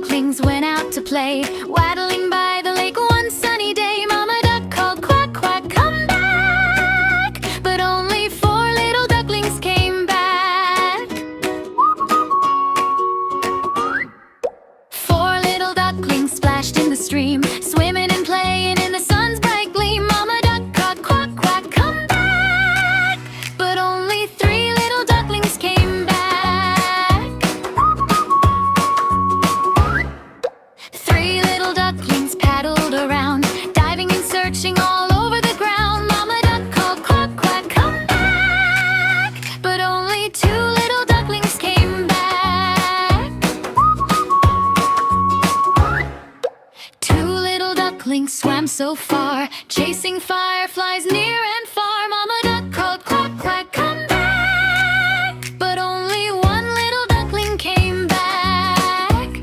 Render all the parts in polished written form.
ducklings went out to play, waddling by the lake one sunny day. Mama duck called, quack, quack, come back. But only 4 little ducklings came back. 4 little ducklings splashed in the stream, swimming and playing in the sun's bright gleam. Mama duck called, quack, quack, come back. But only 3 little ducklings came back. 3 little ducklings paddled around, diving and searching all over the ground. Mama duck called, quack, quack, come back. But only 2 little ducklings came back. 2 little ducklings swam so far, chasing fireflies near and far. Mama duck called, quack, quack, come back. But only 1 little duckling came back.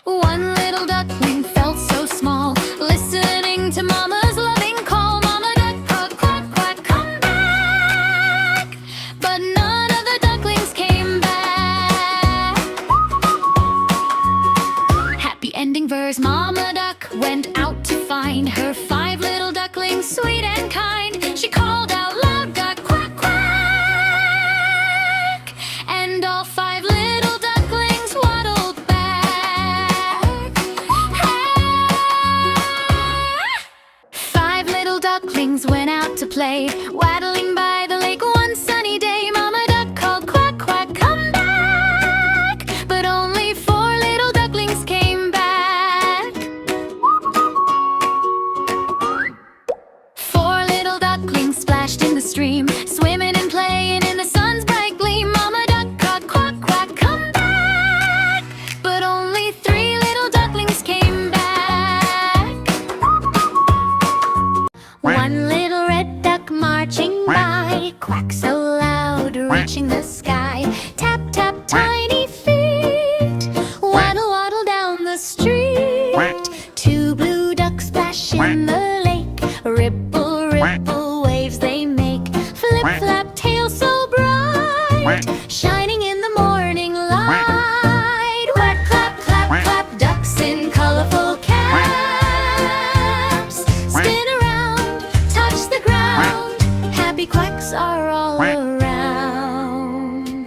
1 little duckling felt so small, listening to Mama's loving call. Mama duck called, quack, quack, come back. But none of the ducklings came back. Happy ending verse. Mama duck went out to find her 5 little ducklings, sweet and kind. She called out loud, duck, quack, quack. And all 5 little ducklings waddled back. 5 little ducklings went out to play, waddling by the lake one sunny day. Mama duck called, quack, quack, come back. But only 4 little ducklings came back. 4 little ducklings splashed in the stream, swimming and playing in the sun's bright gleam. Mama duck called, quack, quack, come back. But only 3 little ducklings came back. 1 little red duck marching by, quack so loud, reaching the sky. Tap, tap, tiny feet, waddle, waddle down the street. 2 blue ducks splash in the lake, ripple, ripple, waves they make. Flip, flap, tail so bright, shining in the morning light. Quack, clap, clap, clap, ducks in colorful caps. Spin around, touch the ground, happy quacks are all around.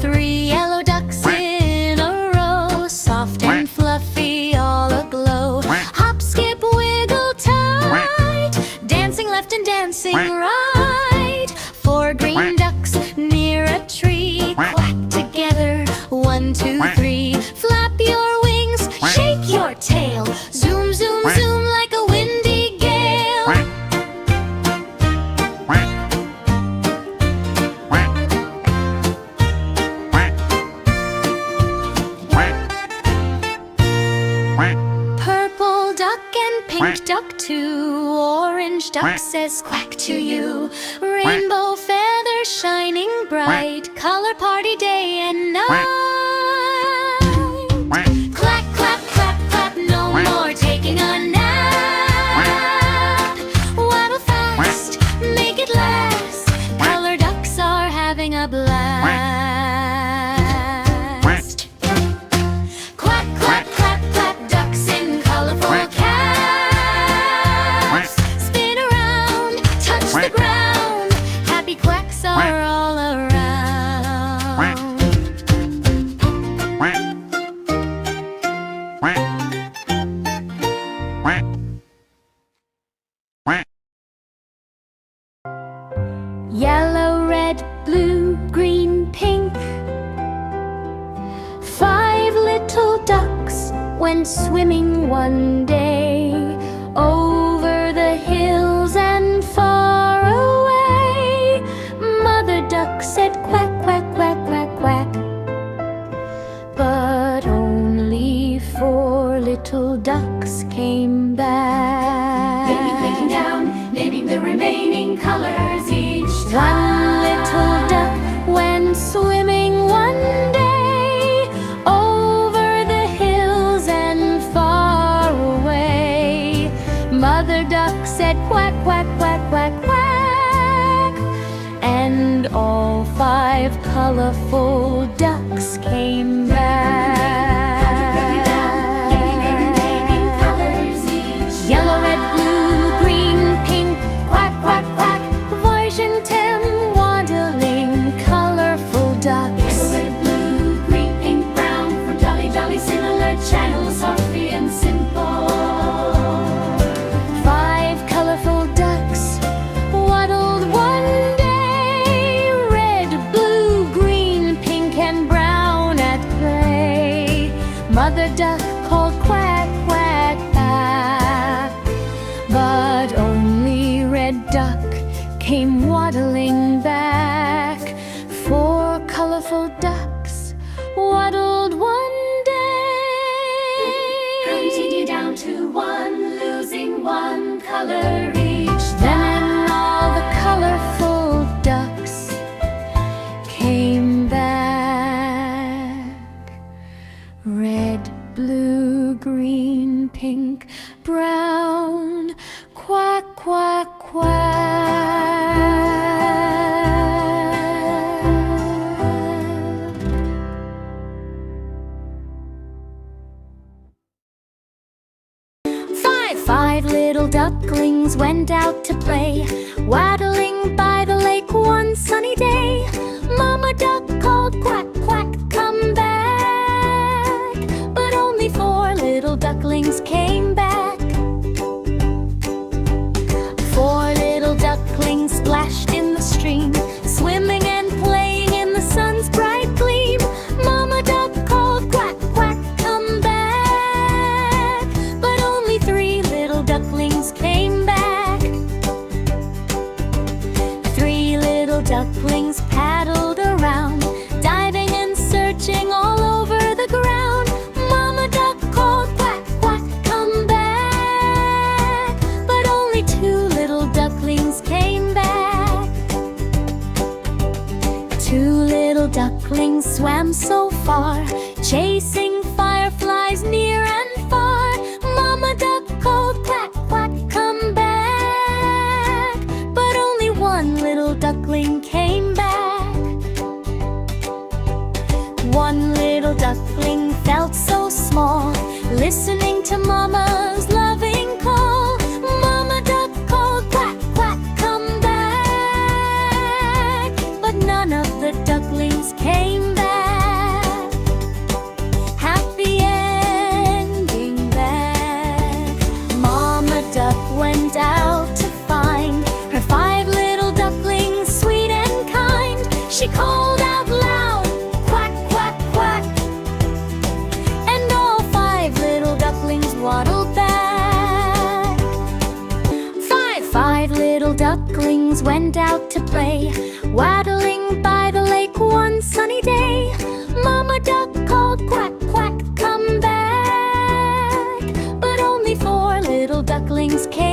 3 yellow ducks in a row, soft and fluffy, all aglow. Hop, skip, wiggle tight, dancing left and dancing right. 4 green ducks near a tree, quack together, 1, 2, 3. Flap your wings, shake your tail, zoom, zoom, zoom like a windy gale. Purple duck and pink duck too, orange duck says quack to you. Rainbow feathers shining bright, color party day and night. Clack, clap, clap, clap, no more taking a nap. Waddle fast, make it last, color ducks are having a blast. Quack, quack, clap, clap, ducks in colorful caps. Spin around, touch the ground, happy quacks are all around. Yellow, red, blue, green, pink. 5 little ducks went swimming one day, over the hills and far away. Mother duck said quack, quack, quack, quack, quack. But only 4 little ducks came back. They'd be clicking down, naming the remaining colors each time. 1 little duck went swimming one day, over the hills and far away. Mother duck said quack, quack, quack, quack, quack. And all 5 colorful ducks came back. Yellow, red, blue, green, pink, quack, quack, quack. Version 10, waddling, colorful ducks. Yellow, red, blue, green, pink, brown. From jolly, jolly, similar channels, softly and simple. 5 colorful ducks waddled one day. Red, blue, green, pink, and brown at play. Mother duck called quack, quack, quack. But only red duck came waddling back. 4 colorful ducks waddled one day. Continue down to 1, losing 1 color each Then all the colorful ducks came back. Red, blue, green, pink, brown, quack, quack, quack. 5 little ducklings went out to play, waddling by the lake one sunny day. Mama duck called quack, quack, come back. But only 4 little ducklings came back. 4 little ducklings splashed in the stream, swimming and playing in the sun's bright gleam. Mama duck called quack, quack, come back. But only 3 little ducklings came back. 3 little ducklings paddled around, diving and searching all over the ground. Mama duck called quack, quack, come back. But only 2 little ducklings came back. 2 little ducklings swam so far, chasing fireflies near and far. Mama duck called quack, quack, come back. But only 1 little duckling came back. 1 little duckling felt so small, listening to Mama's loving call. Mama duck called quack, quack, come back. But none of the ducklings came back. Happy ending back. Mama duck went out to find her 5 little ducklings, sweet and kind. She called out loud, quack, quack, quack. And all 5 little ducklings waddled back. 5 little ducklings went out to play, waddling by the lake one sunny day. Mama duck called quack, quack, come back. But only 4 little ducklings came